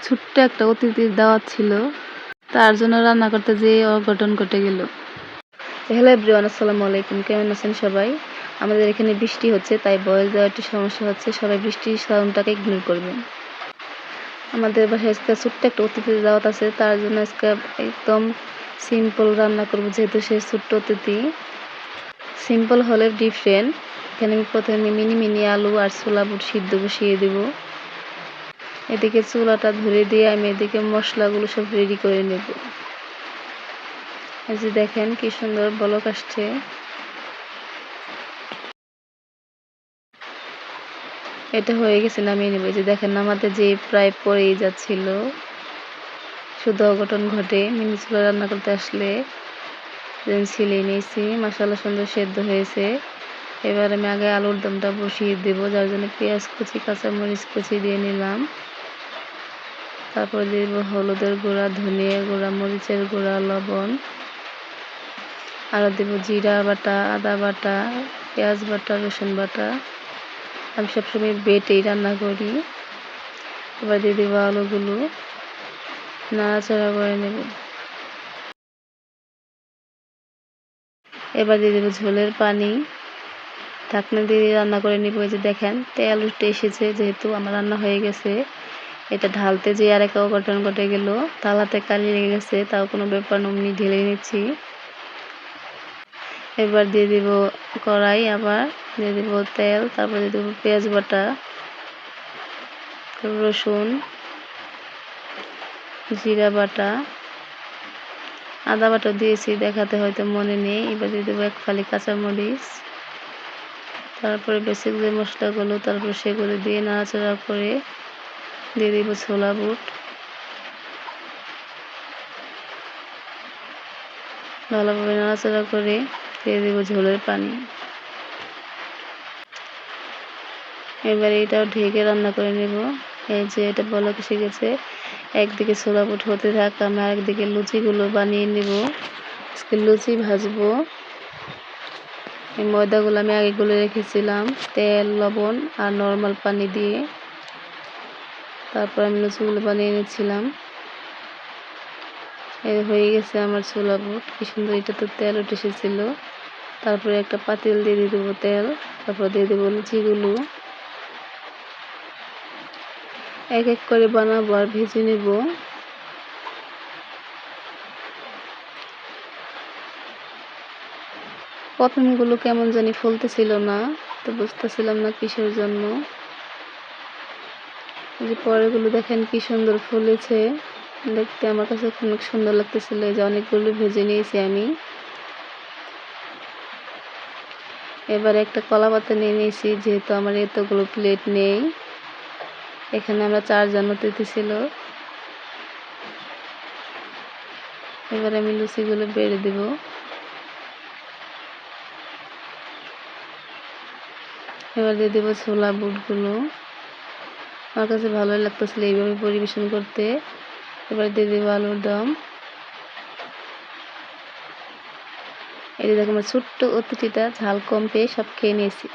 ছোট্ট একটা অতিথির দাওয়াত ছিল, তার জন্য রান্না করতে যেয়ে অঘটন ঘটে গেল। হ্যালো এভরিওয়ান, আসসালামু আলাইকুম। কেমন আছেন সবাই? আমাদের এখানে বৃষ্টি হচ্ছে, তাই ভয়েস দেওয়ার একটু সমস্যা হচ্ছে। সবাই বৃষ্টির সাউন্ডটাকে ইগনোর করবেন। আমাদের বাসায় আজকে ছোট্ট একটা অতিথির দাওয়াত আছে, তার জন্য আজকে একদম সিম্পল রান্না করবো, যেহেতু সে ছোট্ট অতিথি। সিম্পল হলে ডিফারেন্ট। এখানে আমি প্রথমে মিনি মিনি আলু আর ছোলা বুট সিদ্ধ বসিয়ে দেব। এদিকে চুলাটা ধরে দিয়ে আমি এদিকে মশলাগুলো সব রেডি করে নেব। এই যে দেখেন কি সুন্দর বলক আসছে। এটা হয়ে গেছে, নামিয়ে নেব। এই যে দেখেন নামাতে যে প্রায় পড়েই যাচ্ছিল, শুধু অঘটন ঘটে। মিনি চুলা রান্না করতে আসলে ছিলে নিয়েছি, মশলা সুন্দর সেদ্ধ হয়েছে। এবার আমি আগে আলুর দমটা বসিয়ে দেব, যার জন্য পেঁয়াজ কুচি কাঁচামরিচ কুচি দিয়ে নিলাম। তারপর দিয়ে দেবো হলুদের গুঁড়া, ধনিয়া গুঁড়া, মরিচের গুঁড়া, লবণ, আরও দেব জিরা বাটা, আদা বাটা, পেঁয়াজ বাটা, রসুন বাটা। আমি সবসময় বেটেই রান্না করি। এবার দিয়ে দেবো আলুগুলো, নাড়াচাড়া করে নেব। এবার দিয়ে দেবো ঝোলের পানি, ঢাকনা দিয়ে রান্না করে নিব। এই যে দেখেন তেল উঠে এসেছে, যেহেতু আমার রান্না হয়ে গেছে। এটা ঢালতে যেয়ে আর একটা অঘটন ঘটে গেল, তালাতে কালি লেগে গেছে, তাও কোনো ব্যাপার না, অমনি ঢেলে নিচ্ছি। এবার দিয়ে দিব কড়াই, আবার দিয়ে দিব তেল, তারপর দিয়ে দেবো পেঁয়াজ বাটা, রসুন, জিরা বাটা, আদা বাটা দিয়েছি, দেখাতে হয়তো মনে নেই। এবার দিয়ে দেবো এক ফালি কাঁচামরিচ, তারপরে বেসিক যে মশলাগুলো, তারপর সেগুলো দিয়ে নাড়াচাড়া করে দিয়ে দিব ছোলা বুট। ভালোভাবে নাড়াচাড়া করে দিয়ে দেবো ঝোলের পানি। এবার এটাও ঢেকে রান্না করে নেব। এই যে এটা বলক এসে গেছে, একদিকে ছোলা বুট হতে থাক, আমি আরেকদিকে লুচিগুলো বানিয়ে নেব। আজকে লুচি ভাজবো। এই ময়দাগুলো আমি আগে গুলে রেখেছিলাম তেল, লবণ আর নর্মাল পানি দিয়ে। তারপর আমি লুচিগুলো বানিয়ে নিচ্ছিলাম। এই হয়ে গেছে আমার ছোলা বুট, কি সুন্দর এটা তো তেল উঠে এসেছিল। তারপরে একটা পাতিল দিয়ে দেবো তেল, তারপর দিয়ে দেবো লুচিগুলো। এক এক করে বানাবো আর ভেজে নেব। প্রথমগুলো কেমন জানি ফুলতেছিল না, তো বুঝতেছিলাম না কিসের জন্য। যে পরেরগুলো দেখেন কি সুন্দর ফুলেছে, দেখতে আমার কাছে অনেক সুন্দর লাগতেছিল। এই যে অনেকগুলো ভেজে নিয়েছি আমি। এবার একটা কলা পাতা নিয়ে নিয়েছি, যেহেতু আমার এতগুলো প্লেট নেই। এখানে আমরা 4 জন অতিথি ছিল। এবার আমি লুচিগুলো বেড়ে দেব। এবার দিয়ে দেবো ছোলা বুটগুলো। আমার কাছে ভালোই লাগতেছিল এইভাবে পরিবেশন করতে। এবার দিয়ে দেবো আলুর দম। এই যে দেখো আমার ছোট্ট অতিথিটা ঝাল কম পেয়ে সব খেয়ে নিয়েছি।